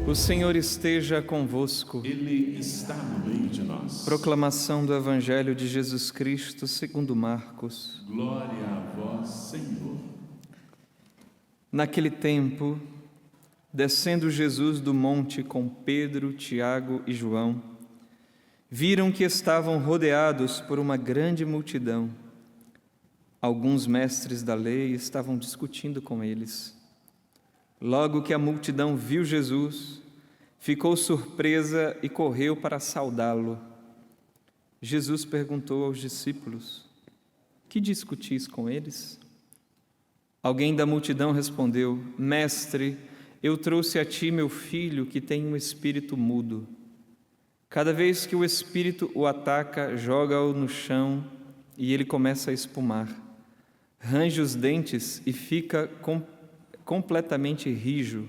O Senhor esteja convosco. Ele está no meio de nós. Proclamação do Evangelho de Jesus Cristo segundo Marcos. Glória a vós, Senhor. Naquele tempo, descendo Jesus do monte com Pedro, Tiago e João, viram que estavam rodeados por uma grande multidão. Alguns mestres da lei estavam discutindo com eles. Logo que a multidão viu Jesus, ficou surpresa e correu para saudá-lo. Jesus perguntou aos discípulos: que discutis com eles? Alguém da multidão respondeu: Mestre, eu trouxe a ti meu filho que tem um espírito mudo. Cada vez que o espírito o ataca, joga-o no chão e ele começa a espumar. Range os dentes e fica completamente rijo.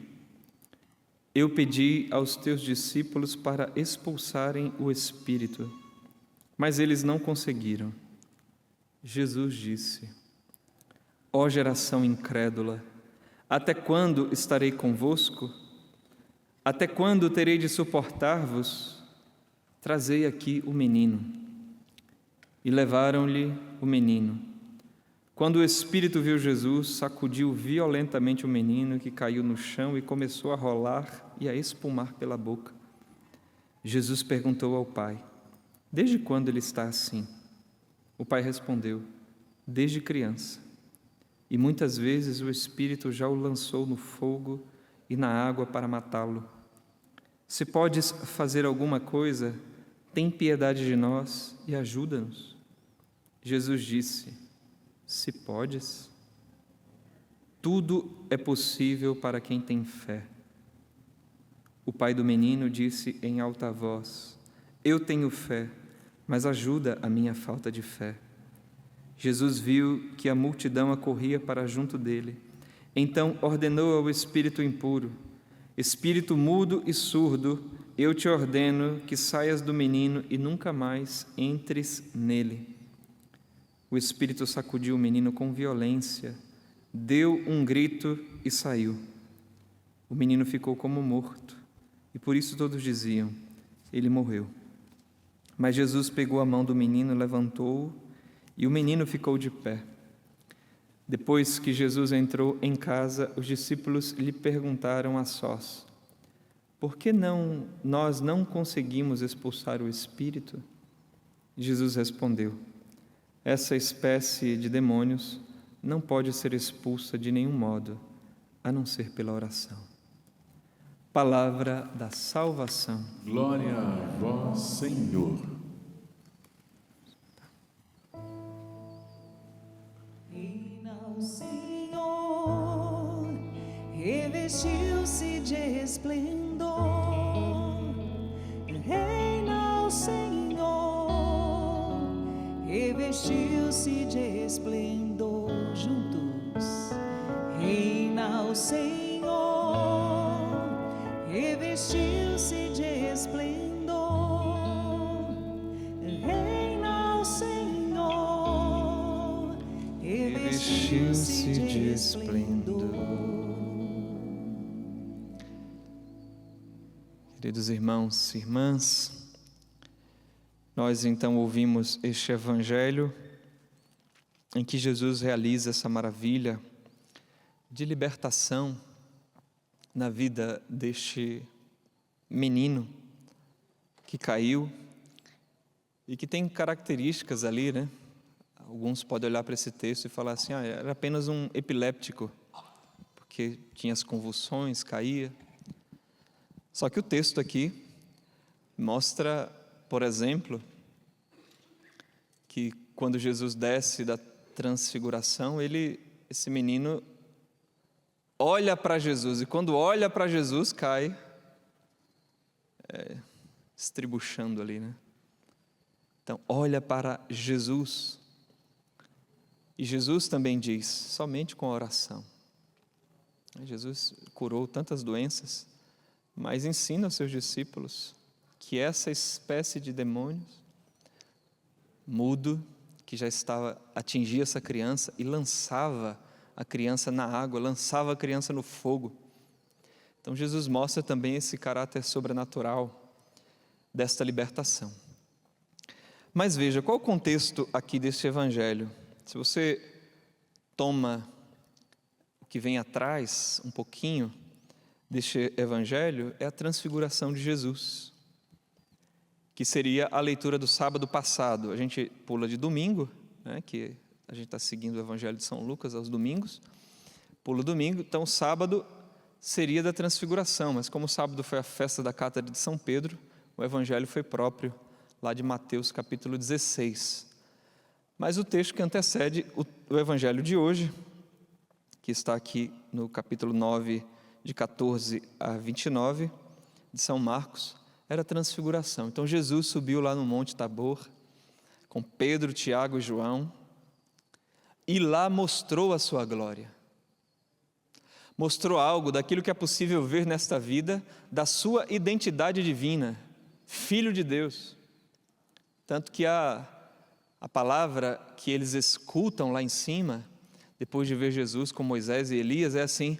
Eu pedi aos teus discípulos para expulsarem o espírito, mas eles não conseguiram. Jesus disse: Ó geração incrédula, até quando estarei convosco? Até quando terei de suportar-vos? Trazei aqui o menino. E levaram-lhe o menino. Quando o espírito viu Jesus, sacudiu violentamente o menino, que caiu no chão e começou a rolar e a espumar pela boca. Jesus perguntou ao pai: Desde quando ele está assim? O pai respondeu: Desde criança. E muitas vezes o espírito já o lançou no fogo e na água para matá-lo. Se podes fazer alguma coisa, tem piedade de nós e ajuda-nos. Jesus disse: Se podes, tudo é possível para quem tem fé. O pai do menino disse em alta voz: Eu tenho fé, mas ajuda a minha falta de fé. Jesus viu que a multidão acorria para junto dele. Então ordenou ao espírito impuro: Espírito mudo e surdo, eu te ordeno que saias do menino e nunca mais entres nele. O espírito sacudiu o menino com violência, deu um grito e saiu. O menino ficou como morto, e por isso todos diziam: ele morreu. Mas Jesus pegou a mão do menino, levantou-o, e o menino ficou de pé. Depois que Jesus entrou em casa, os discípulos lhe perguntaram a sós: Por que nós não conseguimos expulsar o espírito? Jesus respondeu: Essa espécie de demônios não pode ser expulsa de nenhum modo, a não ser pela oração. Palavra da salvação. Glória a vós, Senhor. Reina o Senhor, revestiu-se de esplendor. Reina o Senhor, revestiu-se de esplendor. Juntos. Reina o Senhor, revestiu-se de esplendor. Reina o Senhor, revestiu-se de esplendor. Queridos irmãos e irmãs, nós então ouvimos este evangelho em que Jesus realiza essa maravilha de libertação na vida deste menino que caiu e que tem características ali, né? Alguns podem olhar para esse texto e falar assim: era apenas um epiléptico, porque tinha as convulsões, caía. Só que o texto aqui mostra, por exemplo, que quando Jesus desce da transfiguração, esse menino olha para Jesus, e quando olha para Jesus, cai estribuchando ali, né? Então, olha para Jesus. E Jesus também diz: somente com a oração. Jesus curou tantas doenças, mas ensina aos seus discípulos que essa espécie de demônios, mudo, que já atingia essa criança e lançava a criança na água, lançava a criança no fogo. Então Jesus mostra também esse caráter sobrenatural desta libertação. Mas veja, qual o contexto aqui deste evangelho? Se você toma o que vem atrás, um pouquinho, deste evangelho, é a transfiguração de Jesus, que seria a leitura do sábado passado. A gente pula de domingo, né, que a gente está seguindo o evangelho de São Lucas aos domingos, pula o domingo, então o sábado seria da transfiguração, mas como o sábado foi a festa da cátedra de São Pedro, o evangelho foi próprio lá de Mateus capítulo 16. Mas o texto que antecede o evangelho de hoje, que está aqui no capítulo 9, de 14 a 29, de São Marcos, era a transfiguração. Então Jesus subiu lá no Monte Tabor, com Pedro, Tiago e João, e lá mostrou a sua glória. Mostrou algo daquilo que é possível ver nesta vida, da sua identidade divina, Filho de Deus. Tanto que a palavra que eles escutam lá em cima, depois de ver Jesus com Moisés e Elias, é assim: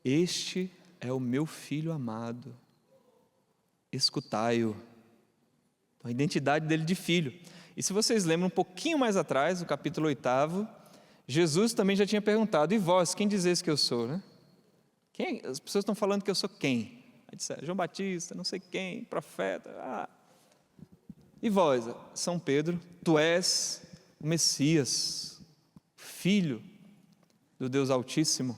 este é o meu Filho amado, escutai-o. A identidade dele de filho. E se vocês lembram um pouquinho mais atrás, no capítulo 8, Jesus também já tinha perguntado: e vós, quem dizeis que eu sou? Né? Quem? As pessoas estão falando que eu sou quem? Aí disseram: João Batista, não sei quem, profeta. E vós, São Pedro, tu és o Messias, Filho do Deus Altíssimo.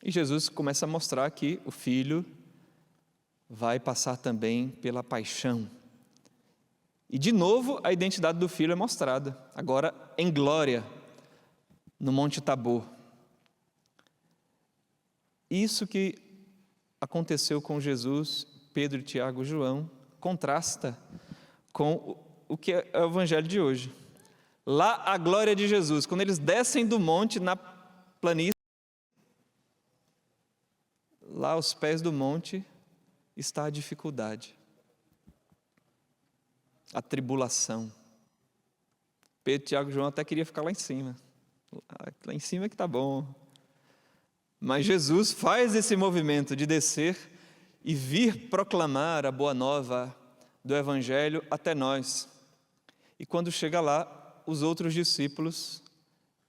E Jesus começa a mostrar que o Filho vai passar também pela paixão. E de novo a identidade do Filho é mostrada, agora em glória, no Monte Tabor. Isso que aconteceu com Jesus, Pedro, Tiago e João, contrasta com o que é o evangelho de hoje. Lá a glória de Jesus, quando eles descem do monte na planície, lá aos pés do monte está a dificuldade, a tribulação. Pedro, Tiago e João até queria ficar lá em cima. Lá em cima é que está bom. Mas Jesus faz esse movimento de descer e vir proclamar a boa nova do Evangelho até nós. E quando chega lá, os outros discípulos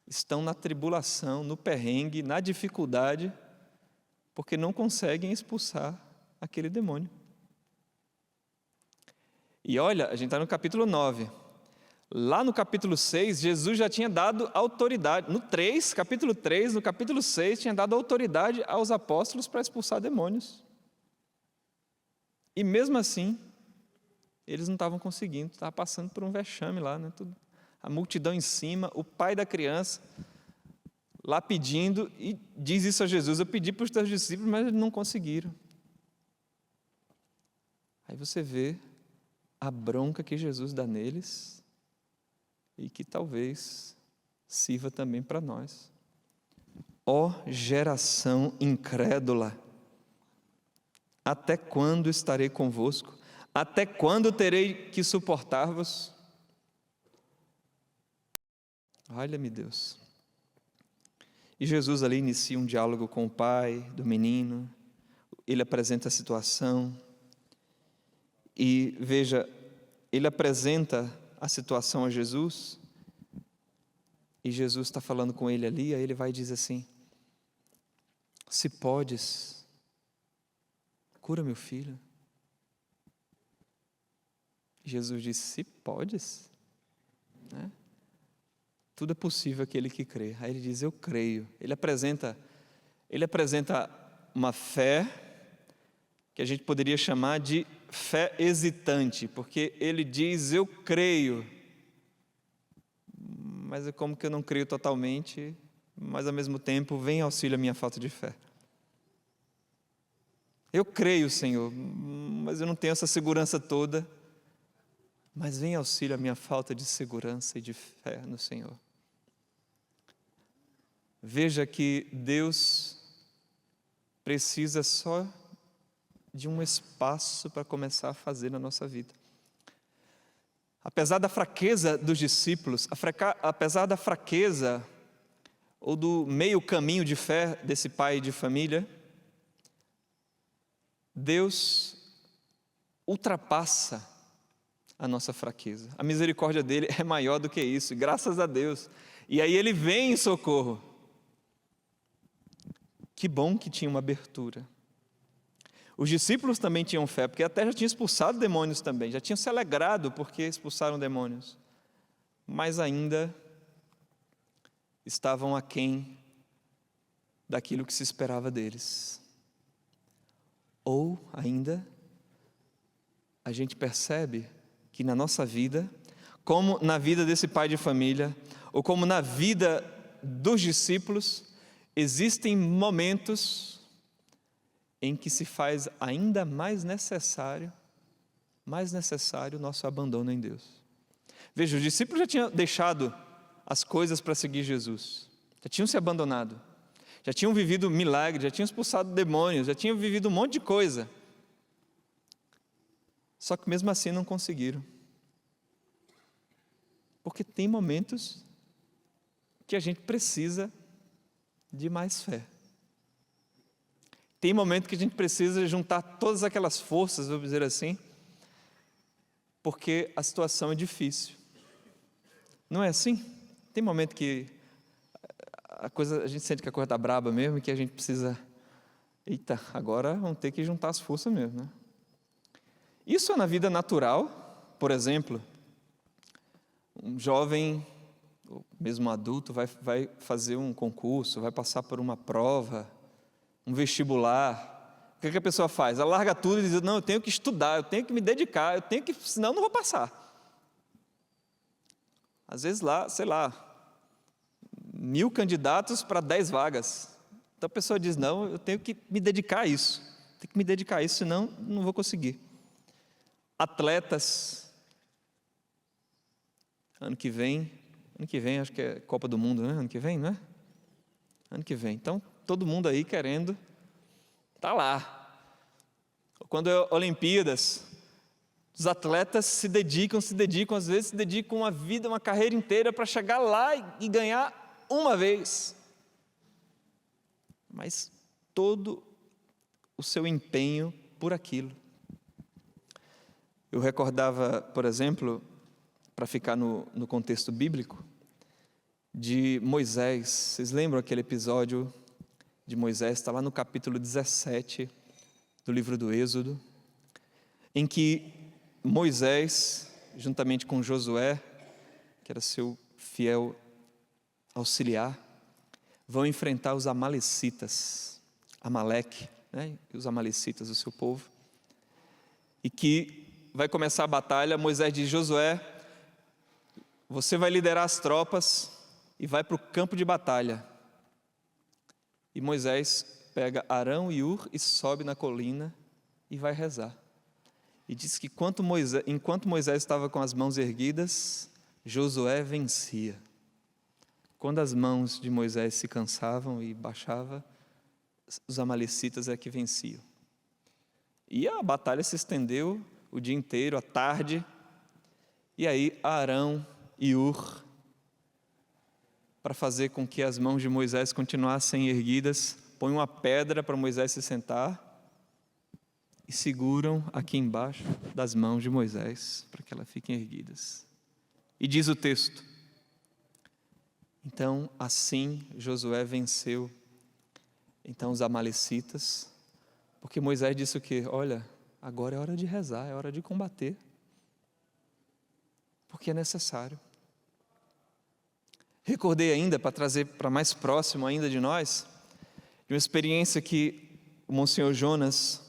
estão na tribulação, no perrengue, na dificuldade, porque não conseguem expulsar aquele demônio. E olha, a gente está no capítulo 9. Lá no capítulo 6, Jesus já tinha dado autoridade. No 3, capítulo 3, no capítulo 6, tinha dado autoridade aos apóstolos para expulsar demônios. E mesmo assim, eles não estavam conseguindo, estava passando por um vexame lá, né? A multidão em cima, o pai da criança lá pedindo, e diz isso a Jesus: eu pedi para os teus discípulos, mas eles não conseguiram. Aí você vê a bronca que Jesus dá neles e que talvez sirva também para nós. Ó geração incrédula, até quando estarei convosco? Até quando terei que suportar-vos? Olha-me, Deus. E Jesus ali inicia um diálogo com o pai do menino, ele apresenta a situação, e veja, ele apresenta a situação a Jesus, e Jesus está falando com ele ali, aí ele vai e diz assim: se podes, cura meu filho. Jesus disse: se podes, né? Tudo é possível aquele que crê. Aí ele diz: eu creio. Ele apresenta uma fé que a gente poderia chamar de fé hesitante, porque ele diz: eu creio, mas é como que eu não creio totalmente, mas ao mesmo tempo vem auxílio a minha falta de fé. Eu creio, Senhor, mas eu não tenho essa segurança toda, mas vem auxílio a minha falta de segurança e de fé no Senhor. Veja que Deus precisa só de um espaço para começar a fazer na nossa vida. Apesar da fraqueza dos discípulos, apesar da fraqueza ou do meio caminho de fé desse pai de família, Deus ultrapassa a nossa fraqueza. A misericórdia dele é maior do que isso, graças a Deus. E aí ele vem em socorro. Que bom que tinha uma abertura. Os discípulos também tinham fé, porque até já tinham expulsado demônios também, já tinham se alegrado porque expulsaram demônios. Mas ainda estavam aquém daquilo que se esperava deles. Ou ainda, a gente percebe que na nossa vida, como na vida desse pai de família, ou como na vida dos discípulos, existem momentos em que se faz ainda mais necessário o nosso abandono em Deus. Veja, os discípulos já tinham deixado as coisas para seguir Jesus, já tinham se abandonado, já tinham vivido milagres, já tinham expulsado demônios, já tinham vivido um monte de coisa. Só que mesmo assim não conseguiram. Porque tem momentos que a gente precisa de mais fé. Tem momento que a gente precisa juntar todas aquelas forças, vou dizer assim, porque a situação é difícil. Não é assim? Tem momento que a gente sente que a coisa está braba mesmo e que a gente precisa, eita, agora vamos ter que juntar as forças mesmo, né? Isso é na vida natural. Por exemplo, um jovem, ou mesmo um adulto, vai fazer um concurso, vai passar por uma prova, um vestibular. O que a pessoa faz? Ela larga tudo e diz, não, eu tenho que estudar, eu tenho que me dedicar, senão eu não vou passar. Às vezes lá, 1000 candidatos para 10 vagas. Então a pessoa diz, não, eu tenho que me dedicar a isso, senão não vou conseguir. Atletas, ano que vem acho que é Copa do Mundo, né? Ano que vem, não é? Ano que vem. Então, todo mundo aí querendo estar lá. Quando é Olimpíadas, os atletas se dedicam, às vezes se dedicam uma vida, uma carreira inteira para chegar lá e ganhar uma vez. Mas todo o seu empenho por aquilo. Eu recordava, por exemplo, para ficar no contexto bíblico, de Moisés. Vocês lembram aquele episódio de Moisés? Está lá no capítulo 17 do livro do Êxodo, em que Moisés, juntamente com Josué, que era seu fiel auxiliar, vão enfrentar os amalecitas, Amaleque, né? E os amalecitas, o seu povo, e que vai começar a batalha. Moisés diz, Josué, você vai liderar as tropas e vai para o campo de batalha. E Moisés pega Arão e Hur e sobe na colina e vai rezar. E diz que enquanto Moisés estava com as mãos erguidas, Josué vencia. Quando as mãos de Moisés se cansavam e baixavam, os amalecitas é que venciam. E a batalha se estendeu o dia inteiro, à tarde, e aí Arão e Hur, para fazer com que as mãos de Moisés continuassem erguidas, põem uma pedra para Moisés se sentar e seguram aqui embaixo das mãos de Moisés, para que elas fiquem erguidas. E diz o texto, então assim Josué venceu então os amalecitas, porque Moisés disse o quê? Olha, agora é hora de rezar, é hora de combater, porque é necessário. Recordei ainda, para trazer para mais próximo ainda de nós, de uma experiência que o Monsenhor Jonas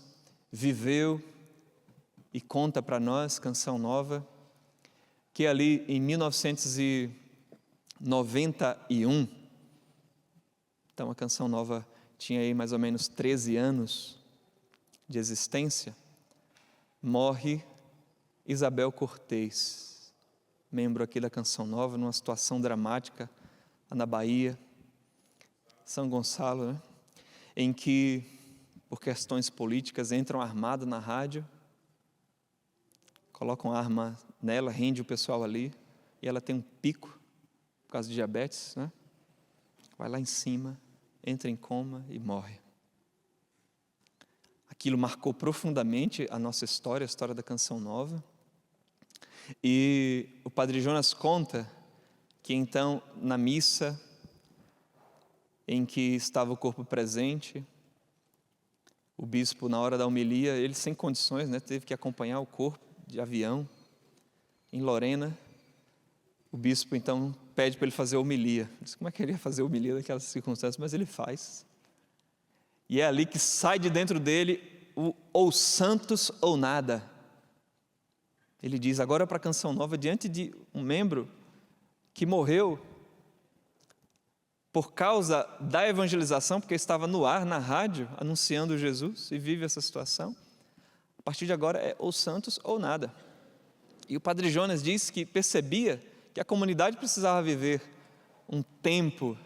viveu e conta para nós, Canção Nova, que ali em 1991, então a Canção Nova tinha aí mais ou menos 13 anos de existência, morre Isabel Cortês, membro aqui da Canção Nova, numa situação dramática, lá na Bahia, São Gonçalo, né? Em que, por questões políticas, entram armados na rádio, colocam arma nela, rende o pessoal ali, e ela tem um pico, por causa de diabetes, né? Vai lá em cima, entra em coma e morre. Aquilo marcou profundamente a nossa história, a história da Canção Nova. E o Padre Jonas conta que então, na missa, em que estava o corpo presente, o bispo, na hora da homilia, ele sem condições, né, teve que acompanhar o corpo de avião em Lorena. O bispo então pede para ele fazer a homilia. Diz, como é que ele ia fazer a homilia naquelas circunstâncias? Mas ele faz. E é ali que sai de dentro dele o ou santos ou nada. Ele diz, agora para a Canção Nova, diante de um membro que morreu por causa da evangelização, porque estava no ar, na rádio, anunciando Jesus, e vive essa situação. A partir de agora é ou santos ou nada. E o Padre Jonas diz que percebia que a comunidade precisava viver um tempo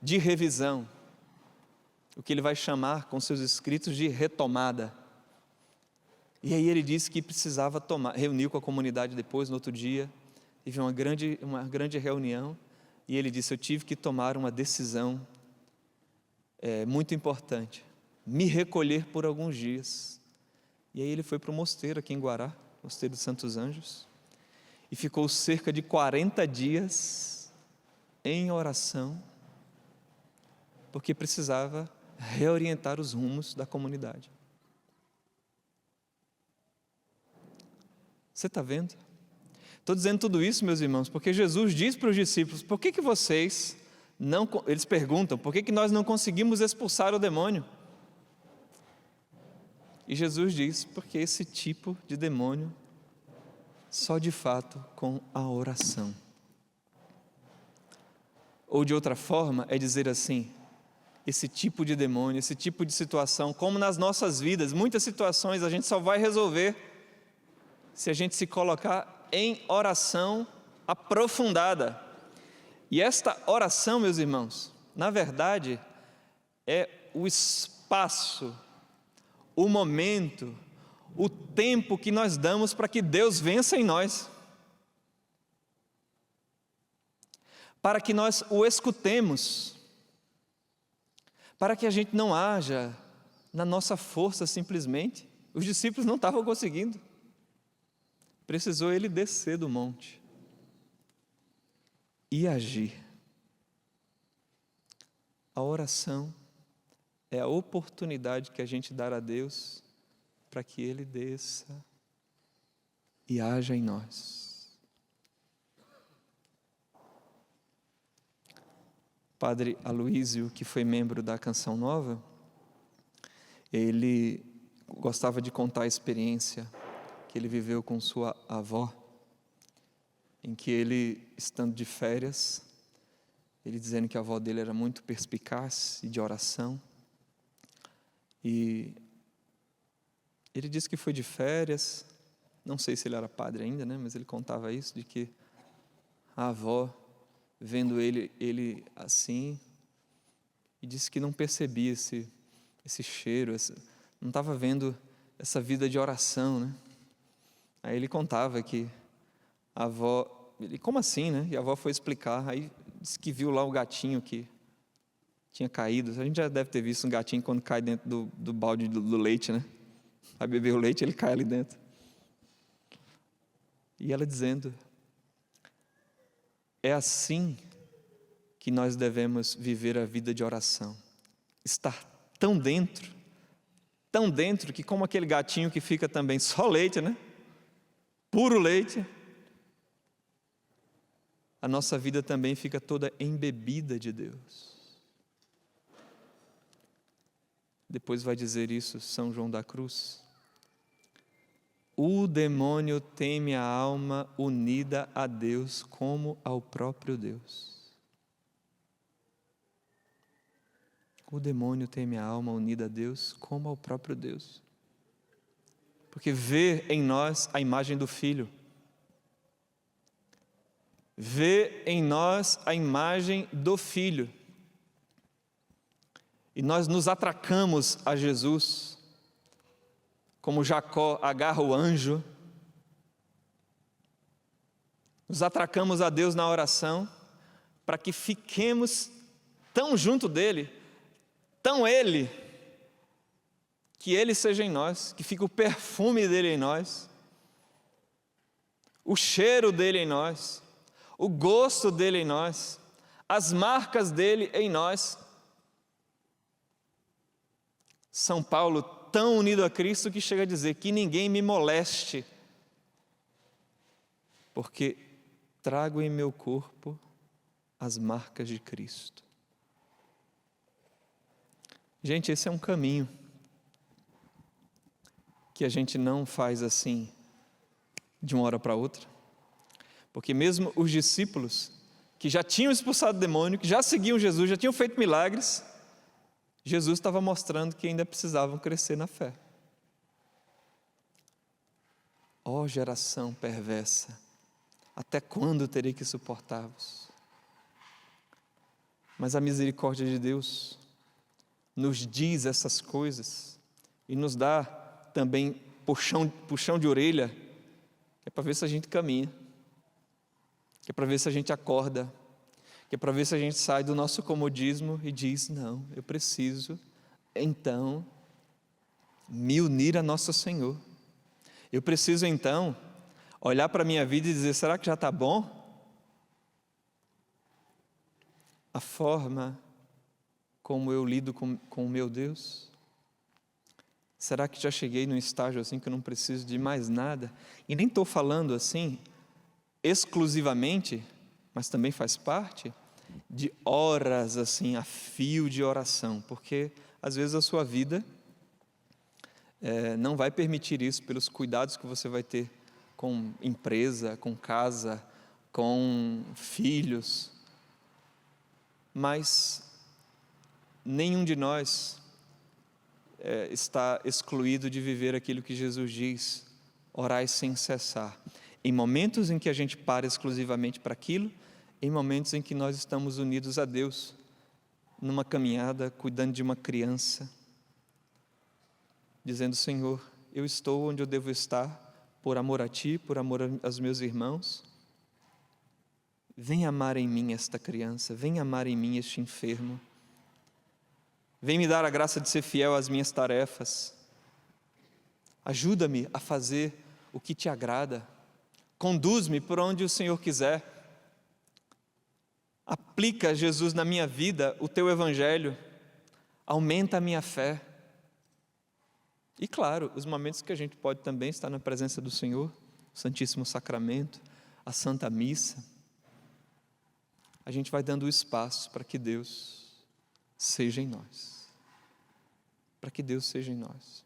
de revisão, o que ele vai chamar com seus escritos de retomada. E aí ele disse que precisava reunir com a comunidade depois, no outro dia, teve uma grande reunião, e ele disse, eu tive que tomar uma decisão muito importante, me recolher por alguns dias. E aí ele foi para o mosteiro aqui em Guará, Mosteiro dos Santos Anjos, e ficou cerca de 40 dias em oração, porque precisava reorientar os rumos da comunidade. Você está vendo? Estou dizendo tudo isso, meus irmãos, porque Jesus diz para os discípulos, por que vocês não... Eles perguntam, por que nós não conseguimos expulsar o demônio? E Jesus diz, porque esse tipo de demônio, só de fato com a oração. Ou de outra forma, é dizer assim, esse tipo de demônio, esse tipo de situação, como nas nossas vidas, muitas situações a gente só vai resolver se a gente se colocar em oração aprofundada. E esta oração, meus irmãos, na verdade, é o espaço, o momento, o tempo que nós damos para que Deus vença em nós, para que nós o escutemos, para que a gente não haja na nossa força simplesmente. Os discípulos não estavam conseguindo, precisou ele descer do monte e agir. A oração é a oportunidade que a gente dá a Deus para que Ele desça e haja em nós. Padre Aloísio, que foi membro da Canção Nova, ele gostava de contar a experiência que ele viveu com sua avó, em que ele, estando de férias, ele dizendo que a avó dele era muito perspicaz e de oração, e ele disse que foi de férias, não sei se ele era padre ainda, né, mas ele contava isso, de que a avó, vendo ele assim, e disse que não percebia esse cheiro, não estava vendo essa vida de oração, né? Aí ele contava que a avó, como assim, né? E a avó foi explicar, aí disse que viu lá o gatinho que tinha caído. A gente já deve ter visto um gatinho quando cai dentro do balde do leite, né? Vai beber o leite, ele cai ali dentro. E ela dizendo, é assim que nós devemos viver a vida de oração. Estar tão dentro que como aquele gatinho que fica também só leite, né? Puro leite, a nossa vida também fica toda embebida de Deus. Depois vai dizer isso São João da Cruz. O demônio teme a alma unida a Deus como ao próprio Deus. O demônio teme a alma unida a Deus como ao próprio Deus. Porque vê em nós a imagem do Filho. Vê em nós a imagem do Filho. E nós nos atracamos a Jesus, como Jacó agarra o anjo. Nos atracamos a Deus na oração, para que fiquemos tão junto dele, tão Ele, que Ele seja em nós, que fique o perfume dEle em nós, o cheiro dEle em nós, o gosto dEle em nós, as marcas dEle em nós. São Paulo, tão unido a Cristo, que chega a dizer: que ninguém me moleste, porque trago em meu corpo as marcas de Cristo. Gente, esse é um caminho que a gente não faz assim de uma hora para outra, porque mesmo os discípulos que já tinham expulsado o demônio, que já seguiam Jesus, já tinham feito milagres, Jesus estava mostrando que ainda precisavam crescer na fé. Ó geração perversa, até quando terei que suportar-vos? Mas a misericórdia de Deus nos diz essas coisas e nos dá também puxão de orelha, que é para ver se a gente caminha, que é para ver se a gente acorda, que é para ver se a gente sai do nosso comodismo e diz: não, eu preciso então me unir a nosso Senhor. Eu preciso então olhar para a minha vida e dizer: será que já está bom? A forma como eu lido com o meu Deus? Será que já cheguei num estágio assim que eu não preciso de mais nada? E nem estou falando assim exclusivamente, mas também faz parte de horas assim a fio de oração, porque às vezes a sua vida não vai permitir isso pelos cuidados que você vai ter com empresa, com casa, com filhos, mas nenhum de nós está excluído de viver aquilo que Jesus diz: orai sem cessar. Em momentos em que a gente para exclusivamente para aquilo, em momentos em que nós estamos unidos a Deus, numa caminhada, cuidando de uma criança, dizendo: Senhor, eu estou onde eu devo estar, por amor a Ti, por amor aos meus irmãos. Vem amar em mim esta criança, vem amar em mim este enfermo. Vem me dar a graça de ser fiel às minhas tarefas. Ajuda-me a fazer o que Te agrada. Conduz-me por onde o Senhor quiser. Aplica, Jesus, na minha vida o Teu Evangelho. Aumenta a minha fé. E claro, os momentos que a gente pode também estar na presença do Senhor, o Santíssimo Sacramento, a Santa Missa, a gente vai dando espaço para que Deus seja em nós. Para que Deus seja em nós.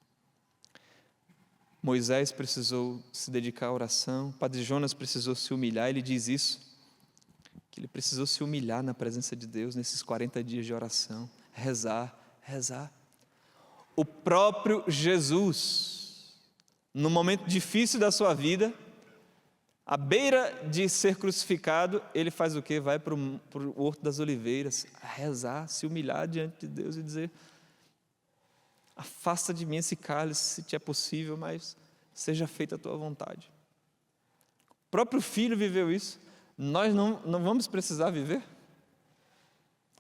Moisés precisou se dedicar à oração, Padre Jonas precisou se humilhar, ele diz isso, que ele precisou se humilhar na presença de Deus nesses 40 dias de oração, rezar. O próprio Jesus, no momento difícil da sua vida, à beira de ser crucificado, ele faz o quê? Vai para o Horto das Oliveiras, a rezar, se humilhar diante de Deus e dizer: afasta de mim esse cálice, se te é possível, mas seja feita a tua vontade. O próprio Filho viveu isso. Nós não vamos precisar viver?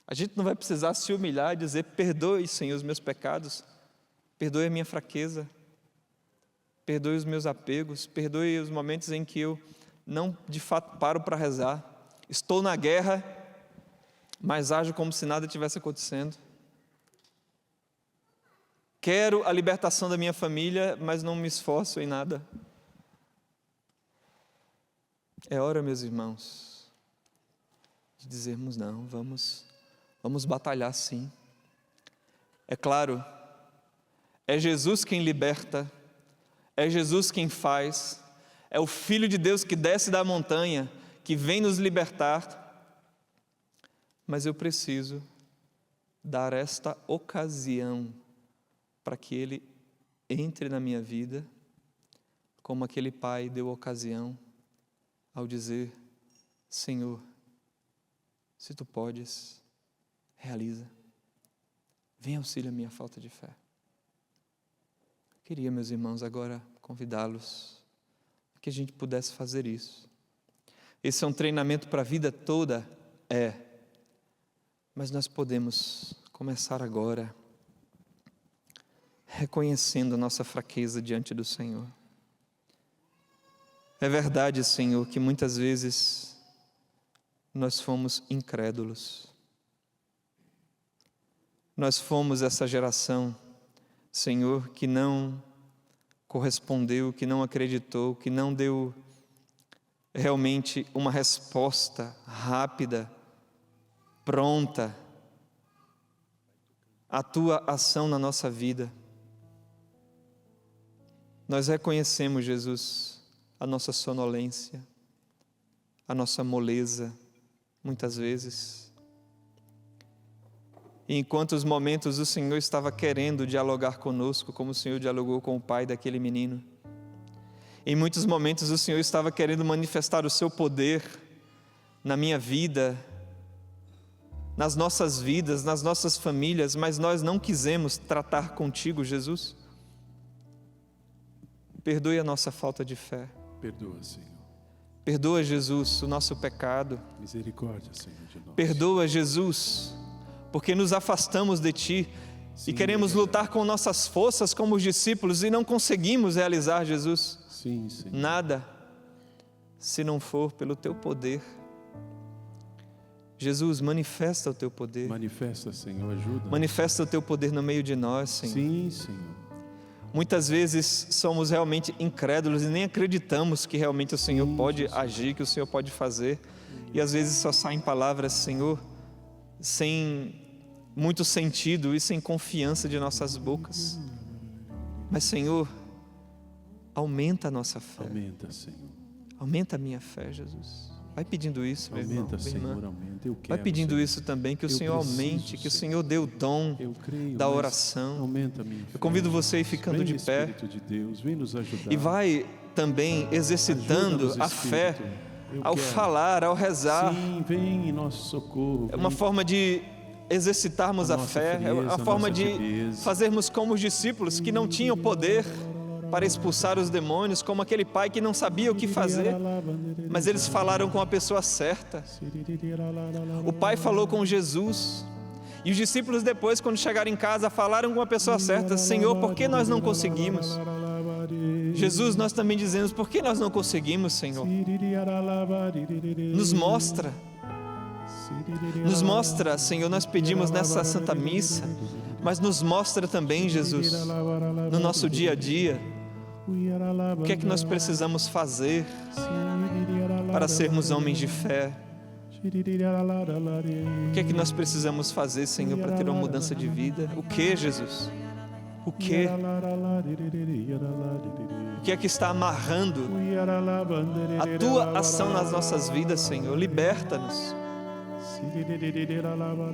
A gente não vai precisar se humilhar e dizer: perdoe, Senhor, os meus pecados, perdoe a minha fraqueza, perdoe os meus apegos, perdoe os momentos em que eu não de fato paro para rezar, estou na guerra, mas ajo como se nada tivesse acontecendo. Quero a libertação da minha família, mas não me esforço em nada. É hora, meus irmãos, de dizermos: não, vamos batalhar sim. É claro, é Jesus quem liberta, é Jesus quem faz, é o Filho de Deus que desce da montanha, que vem nos libertar, mas eu preciso dar esta ocasião para que Ele entre na minha vida, como aquele pai deu ocasião ao dizer: Senhor, se Tu podes, realiza, vem auxílio a minha falta de fé. Queria, meus irmãos, agora convidá-los a que a gente pudesse fazer isso. Esse é um treinamento para a vida toda? Mas nós podemos começar agora, reconhecendo a nossa fraqueza diante do Senhor. É verdade, Senhor, que muitas vezes nós fomos incrédulos. Nós fomos essa geração, Senhor, que não correspondeu, que não acreditou, que não deu realmente uma resposta rápida, pronta à tua ação na nossa vida. Nós reconhecemos, Jesus, a nossa sonolência, a nossa moleza, muitas vezes. E em quantos momentos o Senhor estava querendo dialogar conosco, como o Senhor dialogou com o pai daquele menino. Em muitos momentos o Senhor estava querendo manifestar o seu poder na minha vida, nas nossas vidas, nas nossas famílias, mas nós não quisemos tratar contigo, Jesus. Perdoe a nossa falta de fé. Perdoa, Senhor. Perdoa, Jesus, o nosso pecado. Misericórdia, Senhor, de nós. Perdoa, Jesus, porque nos afastamos de Ti e queremos lutar com nossas forças como os discípulos e não conseguimos realizar, Jesus, Sim, Senhor. nada se não for pelo Teu poder. Jesus, manifesta o Teu poder. Manifesta, Senhor, ajuda. Manifesta o Teu poder no meio de nós, Senhor. Sim, Senhor. Muitas vezes somos realmente incrédulos e nem acreditamos que realmente o Senhor pode agir, que o Senhor pode fazer. E às vezes só saem palavras, Senhor, sem muito sentido e sem confiança de nossas bocas. Mas, Senhor, aumenta a nossa fé. Aumenta, Senhor. Aumenta a minha fé, Jesus. Vai pedindo isso, meu irmão, Aumenta, minha irmã. Senhor, aumenta. Eu quero, Vai pedindo Senhor. isso também, que o Eu Senhor preciso, aumente, que o Senhor. Senhor dê o dom Eu creio, da mas oração. Aumenta a minha fé. Eu convido você a ir Jesus. ficando Vem, de pé. Espírito de Deus, vem nos ajudar. E vai também exercitando Ajuda-nos, a fé Espírito. Eu ao quero. falar, ao rezar. Sim, vem em nosso socorro. É uma vem. forma de exercitarmos a nossa fé, é frieza, uma a forma nossa de tibieza. fazermos como os discípulos que não tinham poder para expulsar os demônios, como aquele pai que não sabia o que fazer, mas eles falaram com a pessoa certa. O pai falou com Jesus, e os discípulos depois, quando chegaram em casa, falaram com a pessoa certa: Senhor, por que nós não conseguimos? Jesus, nós também dizemos: por que nós não conseguimos, Senhor? Nos mostra, Senhor, nós pedimos nessa Santa Missa, mas nos mostra também, Jesus, no nosso dia a dia, o que é que nós precisamos fazer para sermos homens de fé. O que é que nós precisamos fazer, Senhor, para ter uma mudança de vida? O que, Jesus? O que? O que é que está amarrando a Tua ação nas nossas vidas, Senhor? Liberta-nos.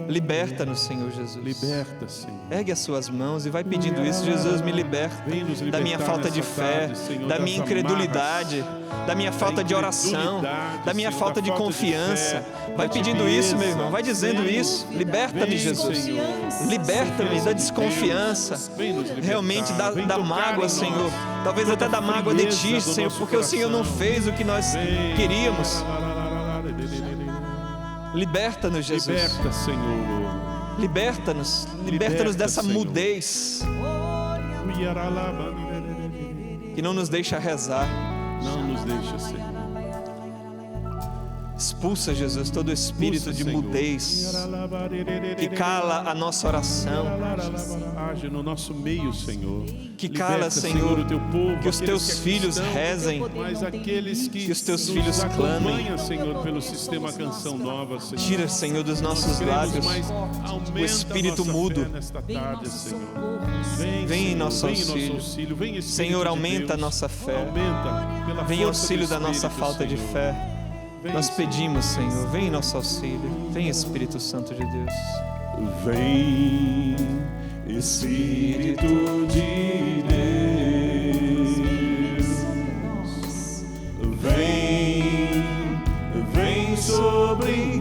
Liberta-nos, Senhor Jesus. Liberta, Senhor. Ergue as suas mãos e vai pedindo isso: Jesus, me liberta Vem nos libertar da minha falta de nessa fé, tarde, Senhor, da das minha incredulidade, da minha falta de oração, incredulidade, da minha Senhor, falta da de falta de confiança. fé, Vai da pedindo isso, meu irmão, vai dizendo Senhor. isso. Liberta-me, Vem, Jesus. Senhor. Liberta-me da desconfiança, Vem nos libertar. realmente da Vem tocar mágoa, em Senhor. nós. Talvez Toda até da mágoa de Ti, frieza do Senhor, nosso porque o Senhor não coração. fez o que nós Vem. queríamos. Liberta-nos, Jesus. Liberta, Senhor. Liberta-nos Liberta, dessa Senhor. mudez que não nos deixa rezar. Não nos deixa, Senhor. Expulsa, Jesus, todo espírito de mudez que cala a nossa oração, Age no nosso meio, Senhor. que cala, Liberta, Senhor, o teu povo, que os aqueles Teus que filhos estão, rezem, mas aqueles que os Teus nos filhos clamem. acompanham, Senhor, pelo sistema Canção Nova, Senhor. Tira, Senhor, dos nossos Cremos, lábios mas aumenta o espírito a nossa mudo. fé nesta tarde, Senhor. Vem em Senhor, nosso vem em auxílio. auxílio. Vem, Espírito Senhor, de aumenta a Deus. nossa fé. Aumenta pela Vem em força auxílio do da nossa Espírito, falta de Senhor. fé. Vem, Nós pedimos, Senhor, vem em nosso auxílio. Vem, Espírito Santo de Deus. Vem, Espírito de Deus, vem sobre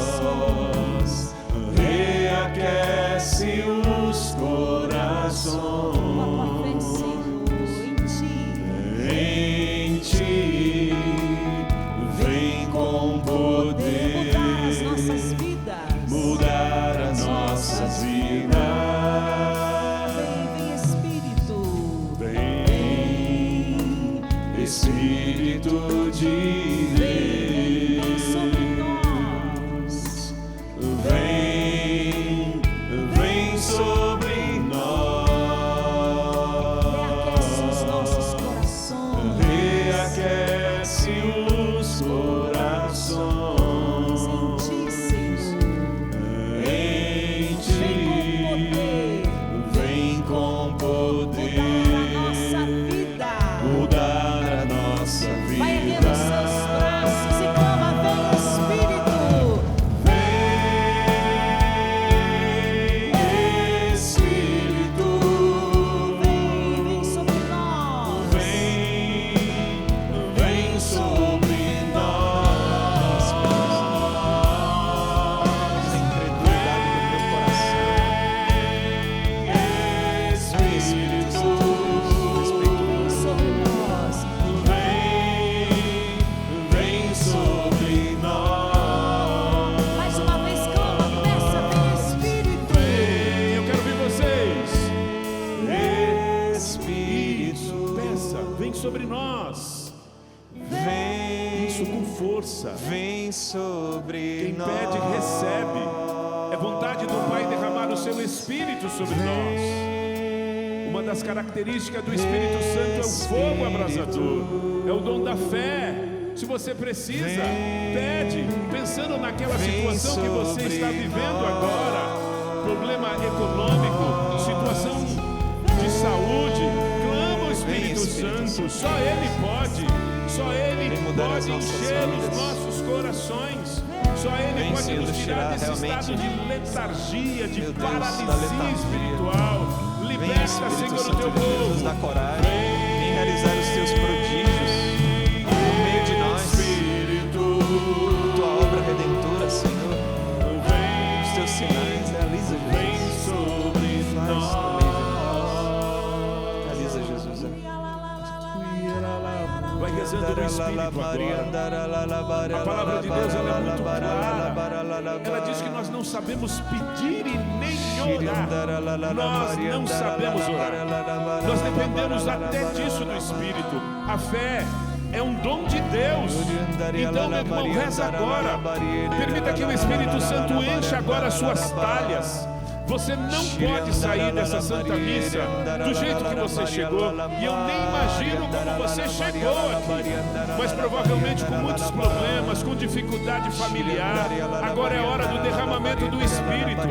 nós, reaquece os corações. Em Ti, vem com poder mudar as nossas vidas. nós. Vem, Isso com força. vem sobre Quem nós. pede, recebe. É vontade do Pai derramar o seu Espírito sobre nós. Uma das características do Espírito Santo é o fogo abrasador, é o dom da fé. Se você precisa, pede, pensando naquela situação que você está vivendo agora, problema econômico, situação de saúde, clama o Espírito Santo, só Ele pode mudar as encher nossas os vidas. nossos corações. Só Ele Vem, pode Senhor, nos tirar desse realmente, estado de letargia, de meu Deus, da paralisia letargia. espiritual. Vem, Liberta, Espírito Senhor, o Santo teu de Jesus, povo. dá coragem. Vem realizar os teus prodígios no meio de nós. Tua obra redentora, Senhor. Os teus sinais, realiza, Vem Jesus. sobre Faz no nós. meio de nós. Realiza, Jesus. Vai rezando no Espírito agora. A palavra de Deus ela é muito clara. Ela diz que nós não sabemos pedir e nem orar. Nós não sabemos orar. Nós dependemos até disso do Espírito. A fé é um dom de Deus. Então, meu irmão, reza agora. Permita que o Espírito Santo encha agora as suas talhas. Você não pode sair dessa Santa Missa do jeito que você chegou. E eu nem imagino como você chegou aqui. Mas provavelmente com muitos problemas, com dificuldade familiar. Agora é hora do derramamento do Espírito.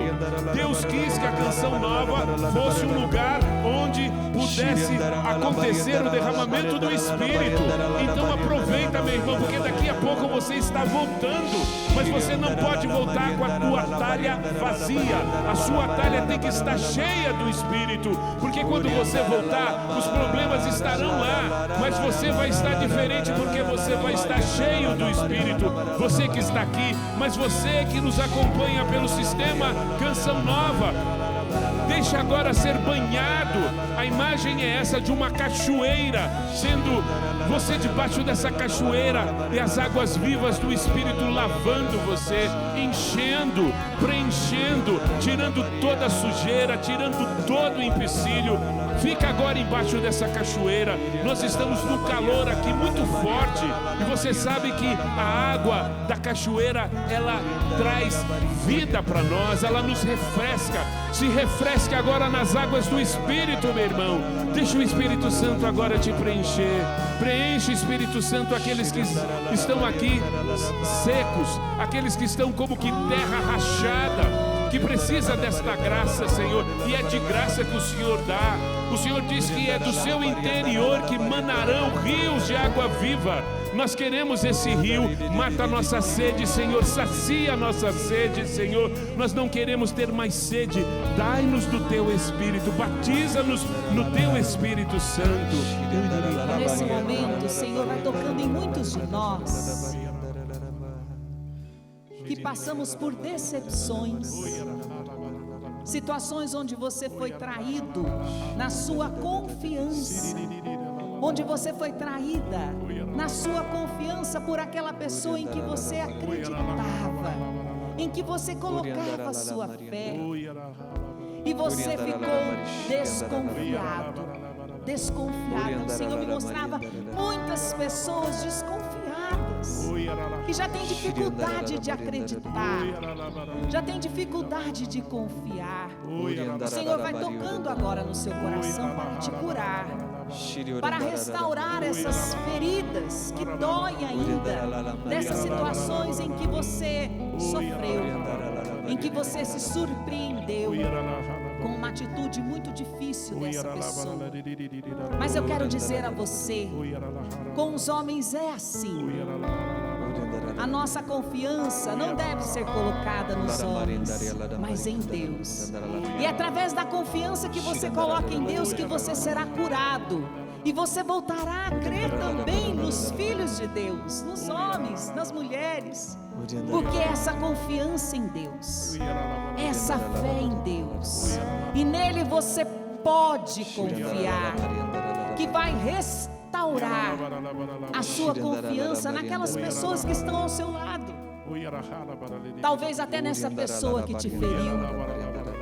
Deus quis que a Canção Nova fosse um lugar onde pudesse acontecer o derramamento do Espírito. Então aproveita, meu irmão, porque daqui a pouco você está voltando. Mas você não pode voltar com a tua talha vazia. A sua talha tem que estar cheia do Espírito, porque quando você voltar, os problemas estarão lá, mas você vai estar diferente, porque você vai estar cheio do Espírito. Você que está aqui, mas você que nos acompanha pelo sistema Canção Nova, deixa agora ser banhado. A imagem é essa de uma cachoeira, sendo você debaixo dessa cachoeira e as águas vivas do Espírito lavando você, enchendo, preenchendo, tirando toda a sujeira, tirando todo o empecilho. Fica agora embaixo dessa cachoeira. Nós estamos no calor aqui muito forte e você sabe que a água da cachoeira ela traz vida para nós, ela nos refresca. Se refresque agora nas águas do Espírito, meu irmão. Deixa o Espírito Santo agora te preencher. Preenche, Espírito Santo, aqueles que estão aqui secos, aqueles que estão como que terra rachada, que precisa desta graça, Senhor, e é de graça que o Senhor dá. O Senhor diz que é do seu interior que manarão rios de água viva. Nós queremos esse rio, mata a nossa sede, Senhor, sacia a nossa sede, Senhor. Nós não queremos ter mais sede, dai-nos do teu Espírito, batiza-nos no teu Espírito Santo. Nesse momento, o Senhor vai tocando em muitos de nós que passamos por decepções, situações onde você foi traído na sua confiança, onde você foi traída na sua confiança por aquela pessoa em que você acreditava, em que você colocava a sua fé, e você ficou desconfiado. O Senhor me mostrava muitas pessoas desconfiadas, que já tem dificuldade de acreditar, já tem dificuldade de confiar. O Senhor vai tocando agora no seu coração para te curar, para restaurar essas feridas que doem ainda, dessas situações em que você sofreu, em que você se surpreendeu com uma atitude muito difícil dessa pessoa. Mas eu quero dizer a você, com os homens é assim. A nossa confiança não deve ser colocada nos homens, mas em Deus. E é através da confiança que você coloca em Deus que você será curado. E você voltará a crer também nos filhos de Deus, nos homens, nas mulheres. Porque essa confiança em Deus, essa fé em Deus, e nele você pode confiar, que vai restaurar a sua confiança naquelas pessoas que estão ao seu lado. Talvez até nessa pessoa que te feriu,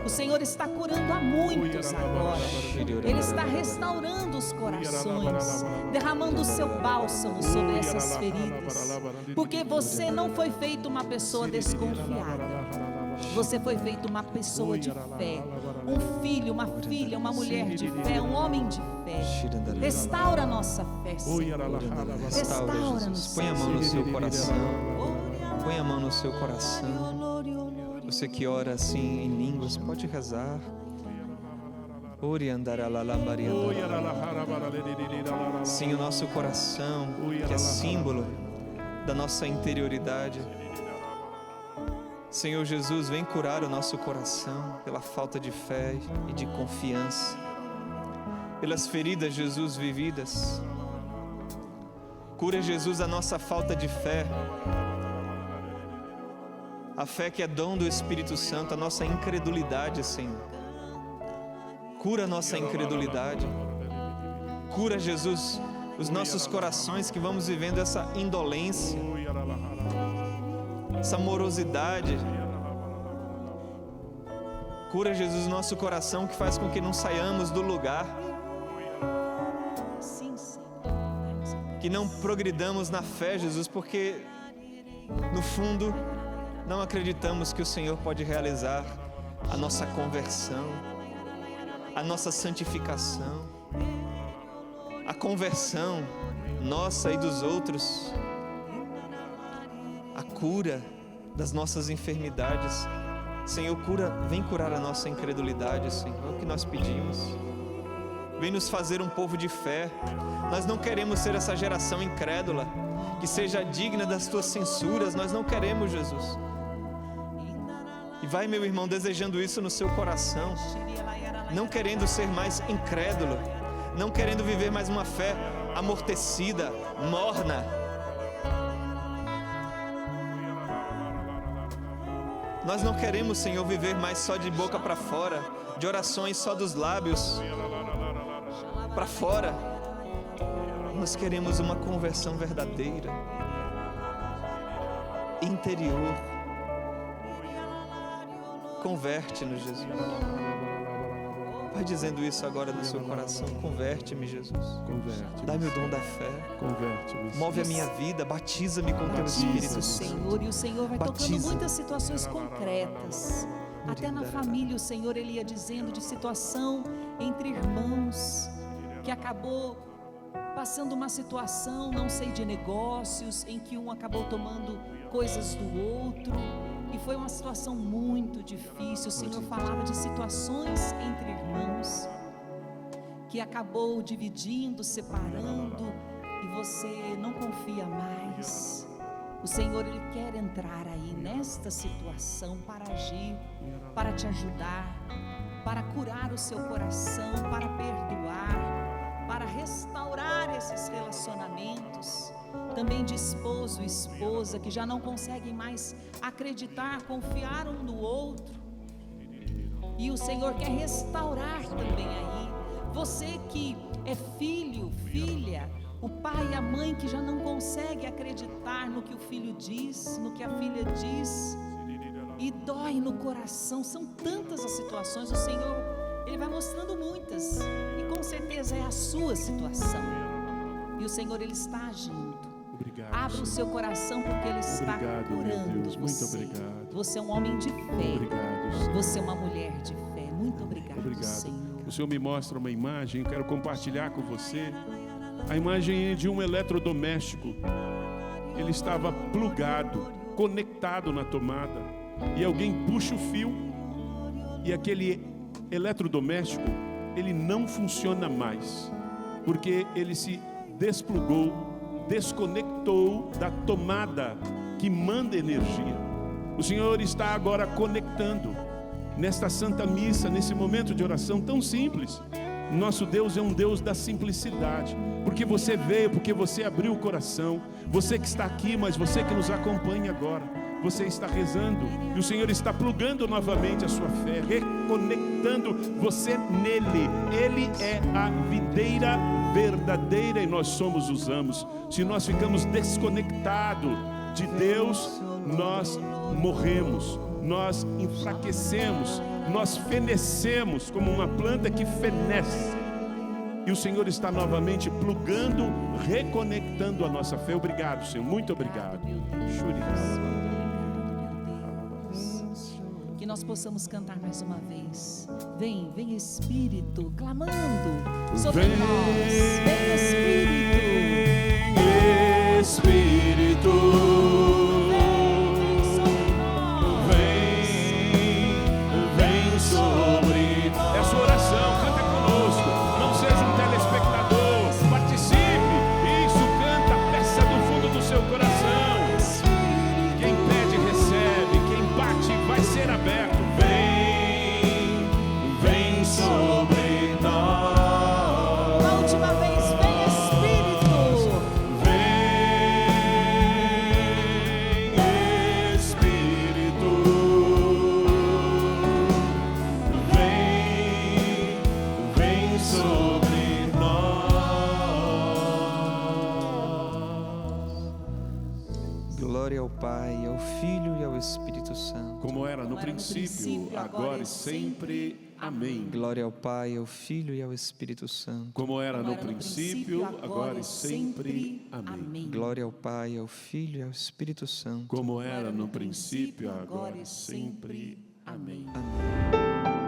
O Senhor está curando a muitos agora. Ele está restaurando os corações, derramando o seu bálsamo sobre essas feridas. Porque você não foi feito uma pessoa desconfiada. Você foi feito uma pessoa de fé. Um filho, uma filha, uma mulher de fé, um homem de fé. Restaura a nossa fé, Senhor. Restaura-nos. Põe a mão no seu coração. Põe a mão no seu coração. Você que ora assim em línguas, pode rezar. Sim, o nosso coração, que é símbolo da nossa interioridade. Senhor Jesus, vem curar o nosso coração pela falta de fé e de confiança, pelas feridas, Jesus, vividas. Cura, Jesus, a nossa falta de fé, a fé que é dom do Espírito Santo, a nossa incredulidade, Senhor. Cura a nossa incredulidade. Cura, Jesus, os nossos corações que vamos vivendo essa indolência, essa morosidade. Cura, Jesus, o nosso coração que faz com que não saiamos do lugar, que não progridamos na fé, Jesus, porque no fundo não acreditamos que o Senhor pode realizar a nossa conversão, a nossa santificação, a conversão nossa e dos outros, a cura das nossas enfermidades. Senhor, vem curar a nossa incredulidade, Senhor, é o que nós pedimos. Vem nos fazer um povo de fé. Nós não queremos ser essa geração incrédula, que seja digna das tuas censuras. Nós não queremos, Jesus. E vai, meu irmão, desejando isso no seu coração, não querendo ser mais incrédulo, não querendo viver mais uma fé amortecida, morna. Nós não queremos, Senhor, viver mais só de boca para fora, de orações só dos lábios para fora. Nós queremos uma conversão verdadeira, interior. Converte-nos, Jesus. Vai dizendo isso agora no seu coração. Converte-me, Jesus. Converte-me. Dá-me o dom da fé. Converte-me. Move a minha vida, batiza-me com teu Espírito Santo. Senhor, e o Senhor vai tocando muitas situações concretas. Até na família o Senhor, Ele ia dizendo de situação entre irmãos, que acabou passando uma situação, não sei, de negócios, em que um acabou tomando coisas do outro, e foi uma situação muito difícil. O Senhor falava de situações entre irmãos, que acabou dividindo, separando, e você não confia mais. O Senhor, Ele quer entrar aí nesta situação para agir, para te ajudar, para curar o seu coração, para perdoar, para restaurar esses relacionamentos, também de esposo e esposa, que já não conseguem mais acreditar, confiar um no outro, e o Senhor quer restaurar também aí, você que é filho, filha, o pai e a mãe que já não consegue acreditar no que o filho diz, no que a filha diz, e dói no coração. São tantas as situações, o Senhor, Ele vai mostrando muitas, e com certeza é a sua situação, e o Senhor, Ele está agindo. Obrigado, Abra o seu coração, porque Ele está curando Deus, você. muito obrigado. Você é um homem de fé, Obrigado, Senhor. você é uma mulher de fé. Muito obrigado, Senhor. O Senhor me mostra uma imagem, eu quero compartilhar com você. A imagem é de um eletrodoméstico. Ele estava plugado, conectado na tomada, e alguém puxa o fio, e aquele eletrodoméstico, ele não funciona mais, porque ele se desplugou, desconectou da tomada que manda energia. O Senhor está agora conectando nesta Santa Missa, nesse momento de oração tão simples. Nosso Deus é um Deus da simplicidade, porque você veio, porque você abriu o coração, você que está aqui, mas você que nos acompanha agora, você está rezando, e o Senhor está plugando novamente a sua fé, reconectando você nele. Ele é a videira verdadeira e nós somos os ramos. Se nós ficamos desconectados de Deus, nós morremos, nós enfraquecemos, nós fenecemos como uma planta que fenece. E o Senhor está novamente plugando, reconectando a nossa fé. Obrigado, Senhor, muito obrigado. Que nós possamos cantar mais uma vez. Vem, vem Espírito, clamando sobre nós. Vem Espírito. Espírito, vem sobre nós. É a sua oração, canta conosco. Não seja um telespectador, participe. Isso, canta, peça do fundo do seu coração. Quem pede, recebe. Quem bate, vai ser aberto. Vem sobre nós. A última vez, vem Espírito. Vem sobre nós. Glória ao Pai, ao Filho e ao Espírito Santo. Como era no princípio, agora e sempre. Amém. Glória ao Pai, ao Filho e ao Espírito Santo. Como era no princípio, agora e sempre. Amém. Glória ao Pai, ao Filho e ao Espírito Santo. Como era no princípio, agora e sempre. Amém. Amém.